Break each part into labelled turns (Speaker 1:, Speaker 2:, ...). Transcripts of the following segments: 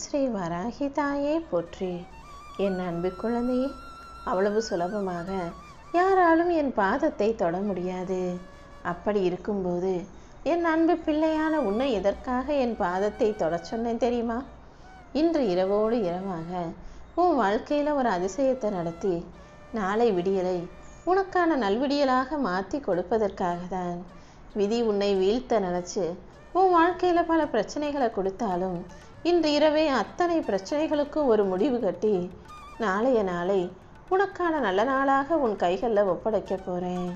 Speaker 1: ஸ்ரீ வராகி தாயே போற்றி. என் அன்பு குழந்தையே, அவ்வளவு சுலபமாக யாராலும் என் பாதத்தை தொட முடியாது. அப்படி இருக்கும்போது என் அன்பு பிள்ளையான உன்னை எதற்காக என் பாதத்தை தொடச் சொன்னேன் தெரியுமா? இன்று இரவோடு இரவாக உன் வாழ்க்கையில் ஒரு அதிசயத்தை நடத்தி நாளை விடியலை உனக்கான நல்விடியலாக மாற்றி கொடுப்பதற்காக தான். விதி உன்னை வீழ்த்த நினச்சி உன் வாழ்க்கையில் பல பிரச்சனைகளை கொடுத்தாலும் இன்று இரவே அத்தனை பிரச்சனைகளுக்கும் ஒரு முடிவு கட்டி நாளைய நாளை உனக்கான நல்ல நாளாக உன் கைகளில் ஒப்படைக்க போகிறேன்.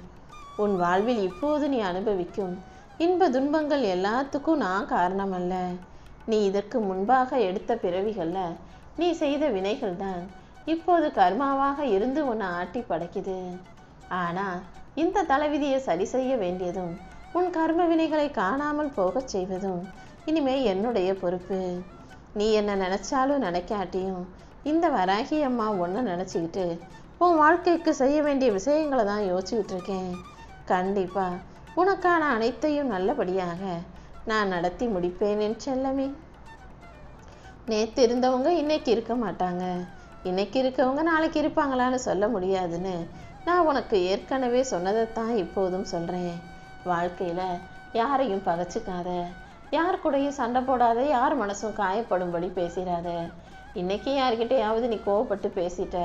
Speaker 1: உன் வாழ்வில் இப்போது நீ அனுபவிக்கும் இன்ப துன்பங்கள் எல்லாத்துக்கும் நான் காரணம் அல்ல. நீ இதற்கு முன்பாக எடுத்த பிறவிகளில் நீ செய்த வினைகள் தான் இப்போது கர்மாவாக இருந்து உன்னை ஆட்டி படைக்குது. ஆனால் இந்த தலைவிதியை சரி செய்ய வேண்டியதும் உன் கர்ம வினைகளை காணாமல் போகச் செய்வதும் இனிமே என்னுடைய பொறுப்பு. நீ என்ன நினைச்சாலும் நினைக்காட்டியும் இந்த வராகி அம்மா ஒன்றை நினச்சிக்கிட்டு உன் வாழ்க்கைக்கு செய்ய வேண்டிய விஷயங்களை தான் யோசிச்சுக்கிட்டு இருக்கேன். கண்டிப்பாக உனக்கான அனைத்தையும் நல்லபடியாக நான் நடத்தி முடிப்பேன் என் செல்லமே. நேற்று இருந்தவங்க இன்னைக்கு இருக்க மாட்டாங்க, இன்னைக்கு இருக்கவங்க நாளைக்கு இருப்பாங்களான்னு சொல்ல முடியாதுன்னு நான் உனக்கு ஏற்கனவே சொன்னதைத்தான் இப்போதும் சொல்கிறேன். வாழ்க்கையில் யாரையும் பகைச்சிக்காத, யார் கூடயும் சண்டை போடாத, யார் மனசும் காயப்படும்படி பேசிடாத. இன்னைக்கு யார்கிட்டையாவது நீ கோவப்பட்டு பேசிட்ட,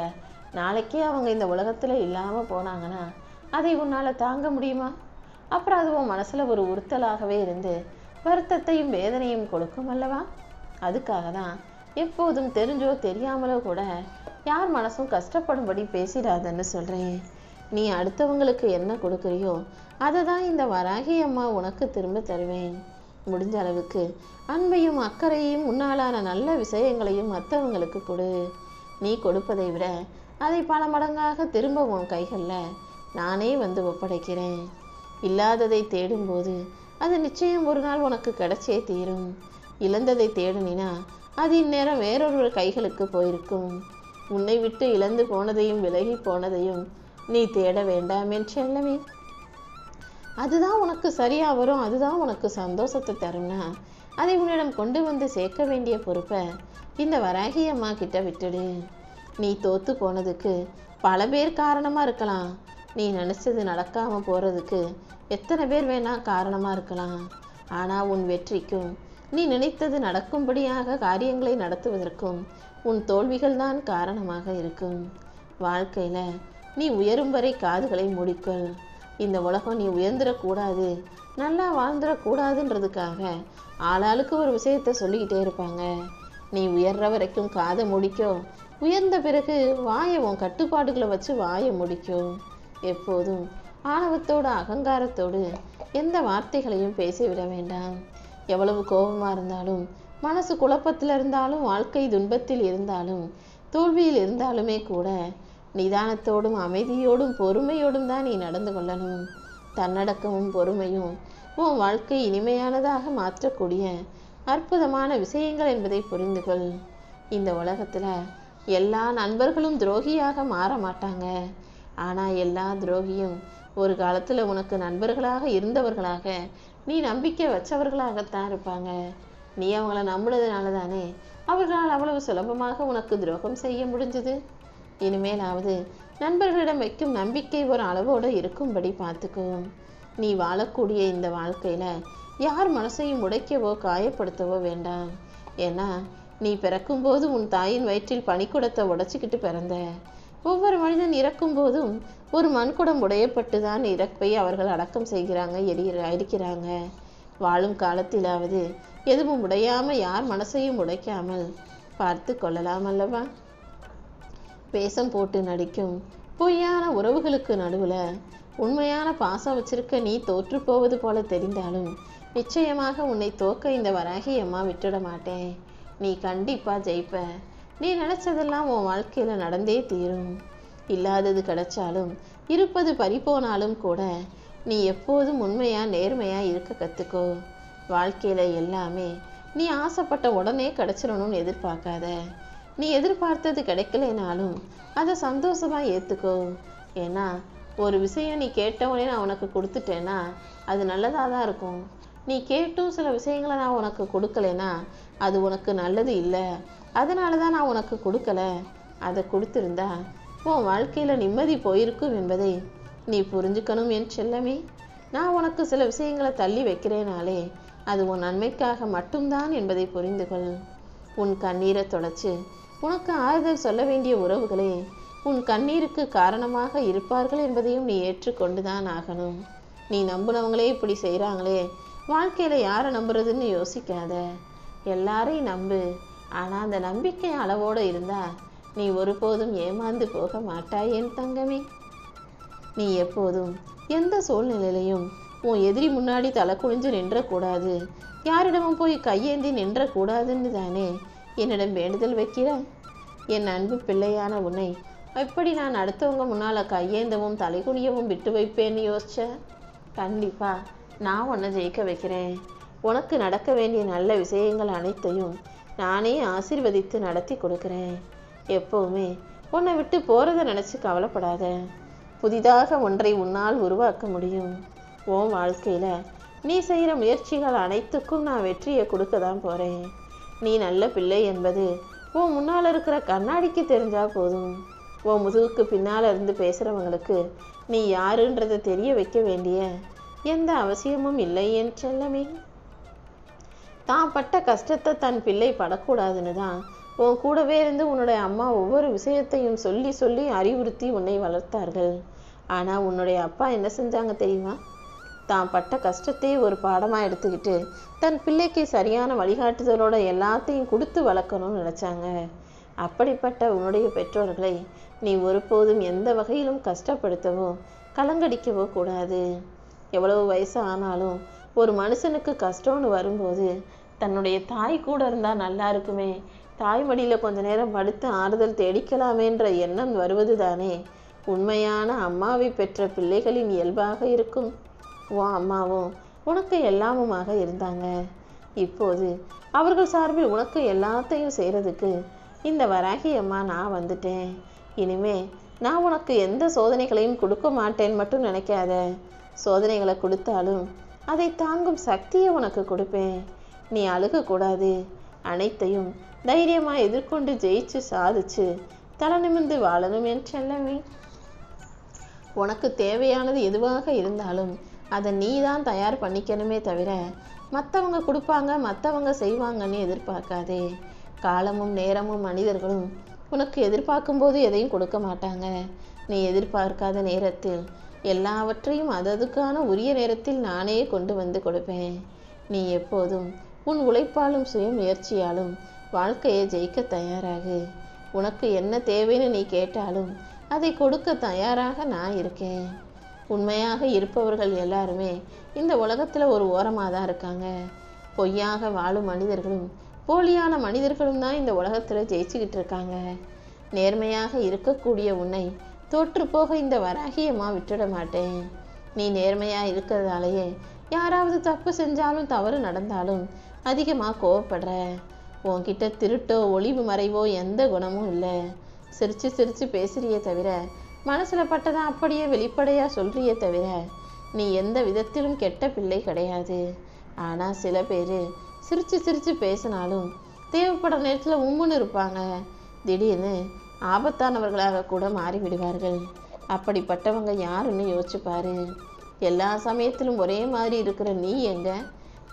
Speaker 1: நாளைக்கே அவங்க இந்த உலகத்தில் இல்லாமல் போனாங்கன்னா அதை உன்னால் தாங்க முடியுமா? அப்புறம் அது உன் மனசில் ஒரு உறுத்தலாகவே இருந்து வருத்தத்தையும் வேதனையும் கொடுக்கும் அல்லவா? அதுக்காக தான் எப்போதும் தெரிஞ்சோ தெரியாமலோ கூட யார் மனசும் கஷ்டப்படும்படி பேசிடாதன்னு சொல்கிறேன். நீ அடுத்தவங்களுக்கு என்ன கொடுக்குறியோ அதை தான் இந்த வராகி அம்மா உனக்கு திரும்ப தருவேன். முடிஞ்ச அளவுக்கு அன்பையும் அக்கறையும் உன்னாலான நல்ல விஷயங்களையும் மற்றவங்களுக்கு கொடு. நீ கொடுப்பதை விட அதை பல மடங்காக திரும்ப உன் கைகளில் நானே வந்து ஒப்படைக்கிறேன். இல்லாததை தேடும்போது அது நிச்சயம் ஒரு நாள் உனக்கு கிடைச்சே தீரும். இழந்ததை தேடுனினா அது இந்நேரம் வேறொரு கைகளுக்கு போயிருக்கும். உன்னை விட்டு இழந்து போனதையும் விலகி போனதையும் நீ தேட வேண்டாம் என் செல்லமே. அதுதான் உனக்கு சரியா வரும், அதுதான் உனக்கு சந்தோஷத்தை தரும்னா அதை உன்னிடம் கொண்டு வந்து சேர்க்க வேண்டிய பொறுப்பை இந்த வராகி அம்மா கிட்ட விட்டுடு. நீ தோத்து போனதுக்கு பல பேர் காரணமாக இருக்கலாம். நீ நினச்சது நடக்காமல் போகிறதுக்கு எத்தனை பேர் வேணா காரணமாக இருக்கலாம். ஆனால் உன் வெற்றிக்கும் நீ நினைத்தது நடக்கும்படியாக காரியங்களை நடத்துவதற்கும் உன் தோல்விகள் தான் காரணமாக இருக்கும். வாழ்க்கையில் நீ உயரும் வரை காதுகளை மூடிக்கொள். இந்த உலகம் நீ உயர்ந்துடக்கூடாது, நல்லா வாழ்ந்துடக்கூடாதுன்றதுக்காக ஆளாளுக்கு ஒரு விஷயத்த சொல்லிக்கிட்டே இருப்பாங்க. நீ உயர்ற வரைக்கும் காதை முடிக்கோ, உயர்ந்த பிறகு வாயை உன் கட்டுப்பாடுகளை வச்சு வாயை முடிக்கோ. எப்போதும் ஆணவத்தோடு அகங்காரத்தோடு எந்த வார்த்தைகளையும் பேசிவிட வேண்டாம். எவ்வளவு கோபமாக இருந்தாலும், மனசு குழப்பத்தில் இருந்தாலும், வாழ்க்கை துன்பத்தில் இருந்தாலும், தோல்வியில் இருந்தாலுமே கூட நிதானத்தோடும் அமைதியோடும் பொறுமையோடும் தான் நீ நடந்து கொள்ளணும். தன்னடக்கமும் பொறுமையும் உன் வாழ்க்கை இனிமையானதாக மாற்றக்கூடிய அற்புதமான விஷயங்கள் என்பதை புரிந்து கொள். இந்த உலகத்தில் எல்லா நண்பர்களும் துரோகியாக மாற மாட்டாங்க. ஆனால் எல்லா துரோகியும் ஒரு காலத்தில் உனக்கு நண்பர்களாக இருந்தவர்களாக, நீ நம்பிக்கை வச்சவர்களாகத்தான் இருப்பாங்க. நீ அவங்கள நம்பினதுனால தானே அவர்களால் அவ்வளவு சுலபமாக உனக்கு துரோகம் செய்ய முடிஞ்சது. இனிமேலாவது நண்பர்களிடம் வைக்கும் நம்பிக்கை ஒரு அளவோடு இருக்கும்படி பார்த்துக்கோ. நீ வாழக்கூடிய இந்த வாழ்க்கையில் யார் மனசையும் உடைக்கவோ காயப்படுத்தவோ வேண்டாம். ஏன்னா நீ பிறக்கும்போது உன் தாயின் வயிற்றில் பனிக்குடத்தை உடைச்சிக்கிட்டு பிறந்த. ஒவ்வொரு மனிதன் இறக்கும் போதும் ஒரு மண்குடம் உடையப்பட்டு தான் இறப்பை அவர்கள் அடக்கம் செய்கிறாங்க, எரிக்கிறாங்க. வாழும் காலத்திலாவது எதுவும் உடையாமல் யார் மனசையும் உடைக்காமல் பார்த்து கொள்ளலாம் அல்லவா? வேஷம் போட்டு நடிக்கும் பொய்யான உறவுகளுக்கு நடுவில் உண்மையான பாசம் வச்சிருக்க நீ தோற்று போவது போல தெரிந்தாலும் நிச்சயமாக உன்னை தோக்க இந்த வராகி அம்மா விட்டுட மாட்டேன். நீ கண்டிப்பாக ஜெயிப்ப. நீ நினச்சதெல்லாம் உன் வாழ்க்கையில் நடந்தே தீரும். இல்லாதது கிடைச்சாலும் இருப்பது பறிப்போனாலும் கூட நீ எப்போதும் உண்மையாக நேர்மையாக இருக்க கற்றுக்கோ. வாழ்க்கையில் எல்லாமே நீ ஆசைப்பட்ட உடனே கிடைச்சிடணும்னு எதிர்பார்க்காத. நீ எதிர்பார்த்தது கிடைக்கலைனாலும் அதை சந்தோஷமாக ஏற்றுக்கோ. ஏன்னா ஒரு விஷயம் நீ கேட்டவனே நான் உனக்கு கொடுத்துட்டேன்னா அது நல்லதாக தான் இருக்கும். நீ கேட்டும் சில விஷயங்களை நான் உனக்கு கொடுக்கலைன்னா அது உனக்கு நல்லது இல்லை, அதனால தான் நான் உனக்கு கொடுக்கல. அதை கொடுத்துருந்தா உன் வாழ்க்கையில் நிம்மதி போயிருக்கும் என்பதை நீ புரிஞ்சுக்கணும் என் செல்லமே. நான் உனக்கு சில விஷயங்களை தள்ளி வைக்கிறேனாலே அது உன் நன்மைக்காக மட்டும்தான் என்பதை புரிந்து கொள். உன் கண்ணீரை தொடச்சு உனக்கு ஆறுதல் சொல்ல வேண்டிய உறவுகளே உன் கண்ணீருக்கு காரணமாக இருப்பார்கள் என்பதையும் நீ ஏற்றுக்கொண்டுதான் ஆகணும். நீ நம்புனவங்களே இப்படி செய்கிறாங்களே, வாழ்க்கையில் யாரை நம்புறதுன்னு யோசிக்காத. எல்லாரையும் நம்பு, ஆனால் அந்த நம்பிக்கை அளவோடு இருந்தா நீ ஒருபோதும் ஏமாந்து போக மாட்டாய் என் தங்கமே. நீ எப்போதும் எந்த சூழ்நிலையிலையும் உன் எதிரி முன்னாடி தலை குனிஞ்சு நின்றக்கூடாது, யாரிடமும் போய் கையேந்தி நின்றக்கூடாதுன்னு தானே என்னிடம் வேண்டுதல் வைக்கிற? என் அன்பு பிள்ளையான உன்னை எப்படி நான் அடுத்தவங்க முன்னால் கையேந்தவும் தலை குனியவும் விட்டு வைப்பேன்னு யோசிச்ச? கண்டிப்பா நான் உன்னை ஜெயிக்க வைக்கிறேன். உனக்கு நடக்க வேண்டிய நல்ல விஷயங்கள் அனைத்தையும் நானே ஆசீர்வதித்து நடத்தி கொடுக்குறேன். எப்போவுமே உன்னை விட்டு போகிறத நினச்சி கவலைப்படாத. புதிதாக ஒன்றை உன்னால் உருவாக்க முடியும். உன் வாழ்க்கையில் நீ செய்கிற முயற்சிகள் அனைத்துக்கும் நான் வெற்றியை கொடுக்க தான் போகிறேன். நீ நல்ல பிள்ளை என்பது உன் முன்னால் இருக்கிற கண்ணாடிக்கு தெரிஞ்சால் போதும். உன் முதுகுக்கு பின்னால் இருந்து பேசுகிறவங்களுக்கு நீ யாருன்றதை தெரிய வைக்க வேண்டிய எந்த அவசியமும் இல்லை என் செல்லமே. தான் பட்ட கஷ்டத்தை தன் பிள்ளை படக்கூடாதுன்னு தான் உன் கூடவே இருந்து உன்னுடைய அம்மா ஒவ்வொரு விஷயத்தையும் சொல்லி சொல்லி அறிவுறுத்தி உன்னை வளர்த்தார்கள். ஆனால் உன்னுடைய அப்பா என்ன செஞ்சாங்க தெரியுமா? தான் பட்ட கஷ்டத்தை ஒரு பாடமாக எடுத்துக்கிட்டு தன் பிள்ளைக்கு சரியான வழிகாட்டுதலோட எல்லாத்தையும் கொடுத்து வளர்க்கணும்னு நினச்சாங்க. அப்படிப்பட்ட உன்னுடைய பெற்றோர்களை நீ ஒருபோதும் எந்த வகையிலும் கஷ்டப்படுத்தவோ கலங்கடிக்கவோ கூடாது. எவ்வளவு வயசு ஆனாலும் ஒரு மனுஷனுக்கு கஷ்டம்னு வரும்போது தன்னுடைய தாய் கூட இருந்தால் நல்லா இருக்குமே, தாய் மடியில் கொஞ்ச நேரம் படுத்து ஆறுதல் தேடிக்கலாமேன்ற எண்ணம் வருவது தானே உண்மையான அம்மாவை பெற்ற பிள்ளைகளின் இயல்பாக இருக்கும். உன் அம்மாவும் உனக்கு எல்லாமுமாக இருந்தாங்க. இப்போது அவர்கள் சார்பில் உனக்கு எல்லாத்தையும் செய்கிறதுக்கு இந்த வராகி அம்மா நான் வந்துட்டேன். இனிமே நான் உனக்கு எந்த சோதனைகளையும் கொடுக்க மாட்டேன்னு மட்டும் நினைக்காத. சோதனைகளை கொடுத்தாலும் அதை தாங்கும் சக்தியை உனக்கு கொடுப்பேன். நீ அழுகக்கூடாது. அனைத்தையும் தைரியமாக எதிர்கொண்டு ஜெயிச்சு சாதிச்சு தலை நிமிர்ந்து வாழணும் என் செல்லமே. உனக்கு தேவையானது எதுவாக இருந்தாலும் அதை நீ தான் தயார் பண்ணிக்கணுமே தவிர மற்றவங்க கொடுப்பாங்க மற்றவங்க செய்வாங்கன்னு எதிர்பார்க்காதே. காலமும் நேரமும் மனிதர்களும் உனக்கு எதிர்பார்க்கும் போது எதையும் கொடுக்க மாட்டாங்க. நீ எதிர்பார்க்காத நேரத்தில் எல்லாவற்றையும் அதுக்கான உரிய நேரத்தில் நானே கொண்டு வந்து கொடுப்பேன். நீ எப்போதும் உன் உழைப்பாலும் சுய முயற்சியாலும் வாழ்க்கையை ஜெயிக்க தயாராகு. உனக்கு என்ன தேவைன்னு நீ கேட்டாலும் அதை கொடுக்க தயாராக நான் இருக்கேன். உண்மையாக இருப்பவர்கள் எல்லாருமே இந்த உலகத்தில் ஒரு ஓரமாக தான் இருக்காங்க. பொய்யாக வாழும் மனிதர்களும் போலியான மனிதர்களும் தான் இந்த உலகத்தில் ஜெயிச்சுக்கிட்டு இருக்காங்க. நேர்மையாக இருக்கக்கூடிய உன்னை தோற்று போக இந்த வராகியம்மா விட்டுட மாட்டேன். நீ நேர்மையாக இருக்கிறதாலேயே யாராவது தப்பு செஞ்சாலும் தவறு நடந்தாலும் அதிகமாக கோவப்படுற. உன்கிட்ட திருட்டோ ஒளிவு மறைவோ எந்த குணமும் இல்லை. சிரித்து சிரித்து பேசுறியே தவிர மனசில் பட்டதை அப்படியே வெளிப்படையாக சொல்கிறியே தவிர நீ எந்த விதத்திலும் கெட்ட பிள்ளை கிடையாது. ஆனால் சில பேர் சிரித்து சிரித்து பேசினாலும் தேவைப்படுற நேரத்தில் உம்முன்னு இருப்பாங்க. திடீர்னு ஆபத்தானவர்களாக கூட மாறிவிடுவார்கள். அப்படிப்பட்டவங்க யாருன்னு யோசிச்சுப்பாரு. எல்லா சமயத்திலும் ஒரே மாதிரி இருக்கிற நீ எங்க?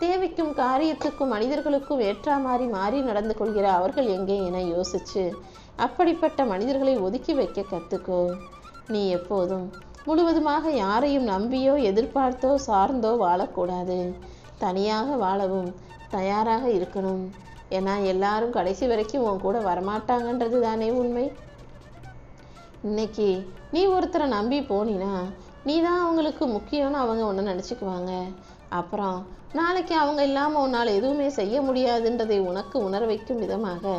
Speaker 1: தேவைக்கும் காரியத்துக்கும் மனிதர்களுக்கும் ஏற்றா மாறி மாறி நடந்து கொள்கிற அவர்கள் எங்கே என யோசிச்சு அப்படிப்பட்ட மனிதர்களை ஒதுக்கி வைக்க கற்றுக்கோ. நீ எப்போதும் முழுவதுமாக யாரையும் நம்பியோ எதிர்பார்த்தோ சார்ந்தோ வாழக்கூடாது. தனியாக வாழவும் தயாராக இருக்கணும். ஏன்னா எல்லாரும் கடைசி வரைக்கும் உன் கூட வரமாட்டாங்கன்றது தானே உண்மை. இன்னைக்கு நீ ஒருத்தரை நம்பி போனினா நீ தான் அவங்களுக்கு முக்கியம்னு அவங்க ஒன்று நினச்சிக்குவாங்க. அப்புறம் நாளைக்கு அவங்க இல்லாமல் உன்னால் எதுவுமே செய்ய முடியாதுன்றதை உனக்கு உணர வைக்கும் விதமாக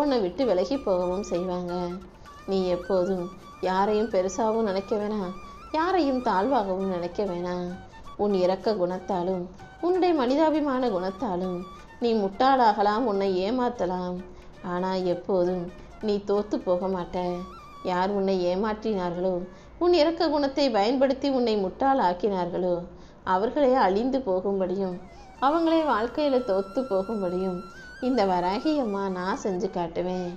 Speaker 1: உன்னை விட்டு விலகி போகவும் செய்வாங்க. நீ எப்போதும் யாரையும் பெருசாகவும் நினைக்க வேணாம், யாரையும் தாழ்வாகவும் நினைக்க வேணாம். உன் இரக்க குணத்தாலும் உன்னுடைய மனிதாபிமான குணத்தாலும் நீ முட்டாளாகலாம், உன்னை ஏமாற்றலாம். ஆனால் எப்போதும் நீ தோத்து போக மாட்ட. யார் உன்னை ஏமாற்றினார்களோ, உன் இரக்க குணத்தை பயன்படுத்தி உன்னை முட்டாள் ஆக்கினார்களோ அவர்களே அழிந்து போகும்படியும் அவங்களே வாழ்க்கையில் தோத்து போகும்படியும் இந்த வராகி அம்மா நான் செஞ்சு காட்டுவேன்.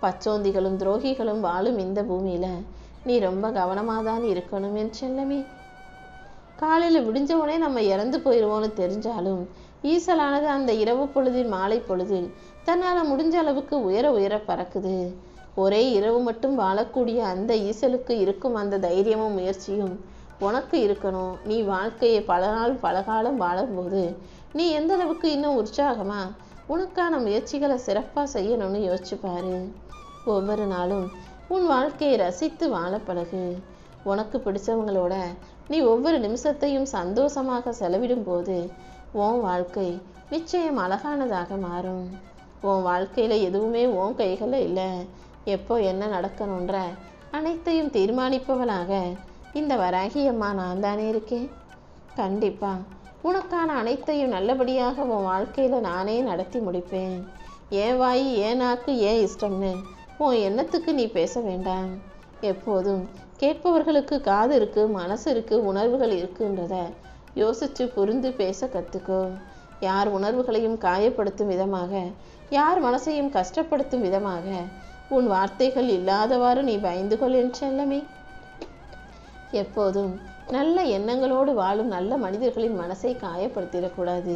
Speaker 1: பச்சோந்திகளும் துரோகிகளும் வாழும் இந்த பூமியில நீ ரொம்ப கவனமாக தான் இருக்கணும் என் செல்லமே. காலையில் விடிஞ்சவனே நம்ம இறந்து போயிடுவோன்னு தெரிஞ்சாலும் ஈசலானது அந்த இரவு பொழுதில் மாலை பொழுதில் தன்னால் முடிஞ்ச அளவுக்கு உயர உயர பறக்குது. ஒரே இரவு மட்டும் வாழக்கூடிய அந்த ஈசலுக்கு இருக்கும் அந்த தைரியமும் முயற்சியும் உனக்கு இருக்கணும். நீ வாழ்க்கையை பல நாள் பல காலம் வாழும்போது நீ எந்த அளவுக்கு இன்னும் உற்சாகமா உனக்கான முயற்சிகளை சிறப்பாக செய்யணும்னு யோசிச்சு பாரு. ஒவ்வொரு நாளும் உன் வாழ்க்கையை ரசித்து வாழ பழகு. உனக்கு பிடிச்சவங்களோட நீ ஒவ்வொரு நிமிஷத்தையும் சந்தோஷமாக செலவிடும் போது உன் வாழ்க்கை நிச்சயம் அழகானதாக மாறும். உன் வாழ்க்கையில் எதுவுமே உன் கைகளில் இல்லை. எப்போ என்ன நடக்கணுன்ற அனைத்தையும் தீர்மானிப்பவளாக இந்த வராகி அம்மா நான் தானே இருக்கேன். கண்டிப்பா உனக்கான அனைத்தையும் நல்லபடியாக உன் வாழ்க்கையில் நானே நடத்தி முடிப்பேன். ஏன் வாய் ஏன் நாக்கு ஏன் இஷ்டம்னு உன் எண்ணத்துக்கு நீ பேச வேண்டாம். எப்போதும் கேட்பவர்களுக்கு காது இருக்கு, மனசு இருக்கு, உணர்வுகள் இருக்குன்றத யோசிச்சு புரிந்து பேச கற்றுக்கோ. யார் உணர்வுகளையும் காயப்படுத்தும் விதமாக, யார் மனசையும் கஷ்டப்படுத்தும் விதமாக உன் வார்த்தைகள் இல்லாதவாறு நீ பயந்து கொள் என் செல்லமே. எப்போதும் நல்ல எண்ணங்களோடு வாழும் நல்ல மனிதர்களின் மனசை காயப்படுத்திடக்கூடாது.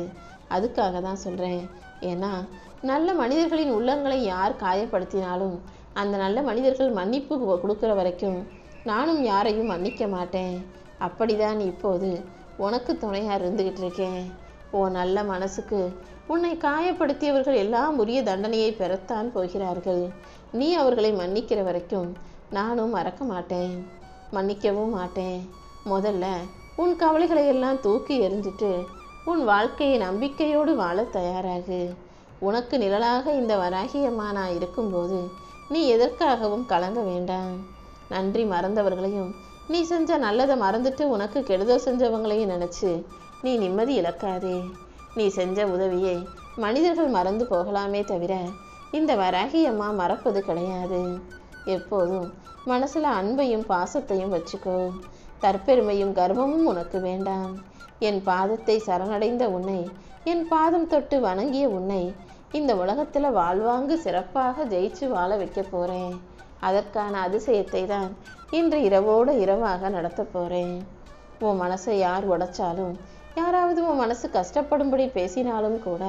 Speaker 1: அதுக்காக தான் சொல்கிறேன். ஏன்னா நல்ல மனிதர்களின் உள்ளங்களை யார் காயப்படுத்தினாலும் அந்த நல்ல மனிதர்கள் மன்னிப்பு கொடுக்குற வரைக்கும் நானும் யாரையும் மன்னிக்க மாட்டேன். அப்படிதான் இப்போது உனக்கு துணையாக இருந்துக்கிட்டு இருக்கேன். உன் நல்ல மனசுக்கு உன்னை காயப்படுத்தியவர்கள் எல்லாம் உரிய தண்டனையை பெறத்தான் போகிறார்கள். நீ அவர்களை மன்னிக்கிற வரைக்கும் நானும் மறக்க மாட்டேன், மன்னிக்கவும் மாட்டேன். முதல்ல உன் கவலைகளை எல்லாம் தூக்கி எறிஞ்சிட்டு உன் வாழ்க்கையை நம்பிக்கையோடு வாழ தயாராகு. உனக்கு நிழலாக இந்த வராகி அம்மா நான் இருக்கும்போது நீ எதற்காகவும் கலங்க வேண்டாம். நன்றி மறந்தவர்களையும் நீ செஞ்ச நல்லதை மறந்துட்டு உனக்கு கெடுதல் செஞ்சவங்களையும் நினச்சி நீ நிம்மதி இழக்காதே. நீ செஞ்ச உதவியை மனிதர்கள் மறந்து போகலாமே தவிர இந்த வராகி அம்மா மறப்பது கிடையாது. எப்போதும் மனசில் அன்பையும் பாசத்தையும் வச்சுக்கோ. தற்பெருமையும் கர்வமும் உனக்கு வேண்டாம். என் பாதத்தை சரணடைந்த உன்னை, என் பாதம் தொட்டு வணங்கிய உன்னை இந்த உலகத்தில் வாழ்வாங்கு சிறப்பாக ஜெயிச்சு வாழ வைக்க போகிறேன். அதற்கான அதிசயத்தை தான் இன்று இரவோடு இரவாக நடத்த போகிறேன். உன் மனசை யார் உடைச்சாலும், யாராவது உன் மனசு கஷ்டப்படும்படி பேசினாலும் கூட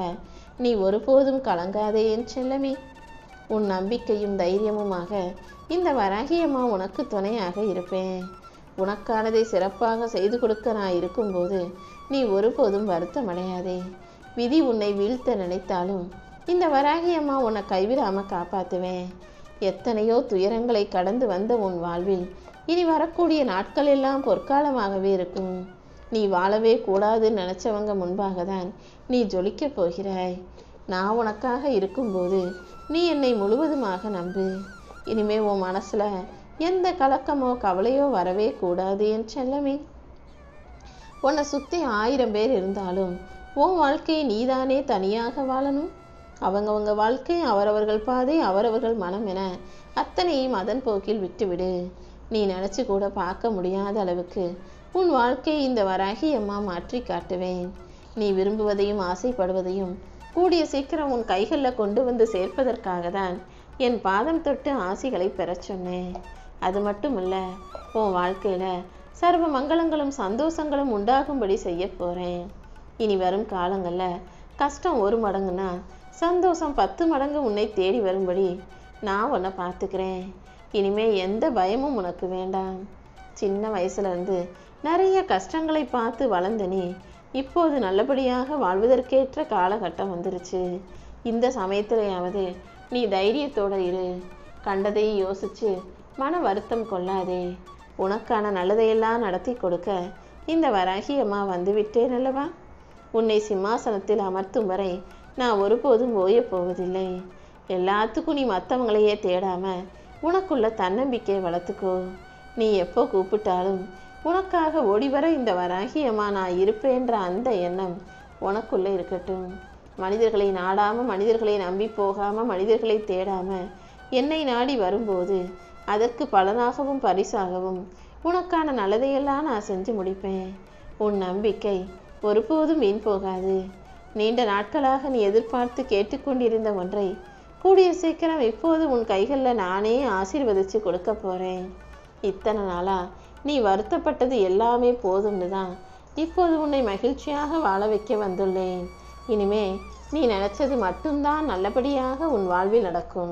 Speaker 1: நீ ஒருபோதும் கலங்காதே என் செல்லமே. உன் நம்பிக்கையும் தைரியமுமாக இந்த வராகி அம்மா உனக்கு துணையாக இருப்பேன். உனக்கானதை சிறப்பாக செய்து கொடுக்க நான் இருக்கும்போது நீ ஒருபோதும் வருத்தம் அடையாதே. விதி உன்னை வீழ்த்த நினைத்தாலும் இந்த வராகி அம்மா உன்னை கைவிடாமல் காப்பாற்றுவேன். எத்தனையோ துயரங்களை கடந்து வந்த உன் வாழ்வில் இனி வரக்கூடிய நாட்கள் எல்லாம் பொற்காலமாகவே இருக்கும். நீ வாழவே கூடாதுன்னு நினச்சவங்க முன்பாக தான் நீ ஜொலிக்க போகிறாய். நான் உனக்காக இருக்கும்போது நீ என்னை முழுவதுமாக நம்பு. இனிமே உன் மனசில் எந்த கலக்கமோ கவலையோ வரவே கூடாது என் செல்லமே. உன்னை சுற்றி 1000 பேர் இருந்தாலும் உன் வாழ்க்கையை நீதானே தனியாக வாழணும். அவங்கவங்க வாழ்க்கை, அவரவர்கள் பாதை, அவரவர்கள் மனம் என அத்தனையும் அதன் போக்கில் விட்டுவிடு. நீ நினச்சி கூட பார்க்க முடியாத அளவுக்கு உன் வாழ்க்கையை இந்த வராகி அம்மா மாற்றி காட்டுவேன். நீ விரும்புவதையும் ஆசைப்படுவதையும் கூடிய சீக்கிரம் உன் கைகளில் கொண்டு வந்து சேர்ப்பதற்காக தான் என் பாதம் தொட்டு ஆசிகளை பெறச் சொன்னேன். அது மட்டும் இல்லை, உன் வாழ்க்கையில் சர்வ மங்களங்களும் சந்தோஷங்களும் உண்டாகும்படி செய்ய போகிறேன். இனி வரும் காலங்களில் கஷ்டம் 1 மடங்குன்னா சந்தோஷம் 10 மடங்கு உன்னை தேடி வரும்படி நான் உன்னை பார்த்துக்கிறேன். இனிமே எந்த பயமும் உனக்கு வேண்டாம். சின்ன வயசுலேருந்து நிறைய கஷ்டங்களை பார்த்து வளர்ந்த நீ இப்போது நல்லபடியாக வாழ்வதற்கேற்ற காலகட்டம் வந்துருச்சு. இந்த சமயத்திலேயாவது நீ தைரியத்தோடு இரு. கண்டதை யோசிச்சு மன வருத்தம் கொள்ளாதே. உனக்கான நல்லதையெல்லாம் நடத்தி கொடுக்க இந்த வராகி அம்மா வந்துவிட்டேன் அல்லவா? உன்னை சிம்மாசனத்தில் அமர்த்தும் வரை நான் ஒருபோதும் ஓயப் போவதில்லை. எல்லாத்துக்கும் நீ மற்றவங்களையே தேடாம உனக்குள்ள தன்னம்பிக்கையை வளர்த்துக்கோ. நீ எப்போ கூப்பிட்டாலும் உனக்காக ஓடிவர இந்த வராகி அம்மா நான் இருப்பேன்ற அந்த எண்ணம் உனக்குள்ளே இருக்கட்டும். மனிதர்களை நாடாமல், மனிதர்களை நம்பி போகாமல், மனிதர்களை தேடாமல் என்னை நாடி வரும்போது அதற்கு பலனாகவும் பரிசாகவும் உனக்கான நல்லதையெல்லாம் நான் செஞ்சு முடிப்பேன். உன் நம்பிக்கை ஒருபோதும் வீண் போகாது. நீண்ட நாட்களாக நீ எதிர்பார்த்து கேட்டுக்கொண்டிருந்த ஒன்றை கூடிய சீக்கிரம் இப்போது உன் கைகளில் நானே ஆசீர்வதிச்சு கொடுக்க போகிறேன். இத்தனை நாளா நீ வருத்தப்பட்டது எல்லாமே போதும்னு தான் இப்போது உன்னை மகிழ்ச்சியாக வாழ வைக்க வந்துள்ளேன். இனிமே நீ நினைச்சது மட்டும்தான் நல்லபடியாக உன் வாழ்வில் நடக்கும்.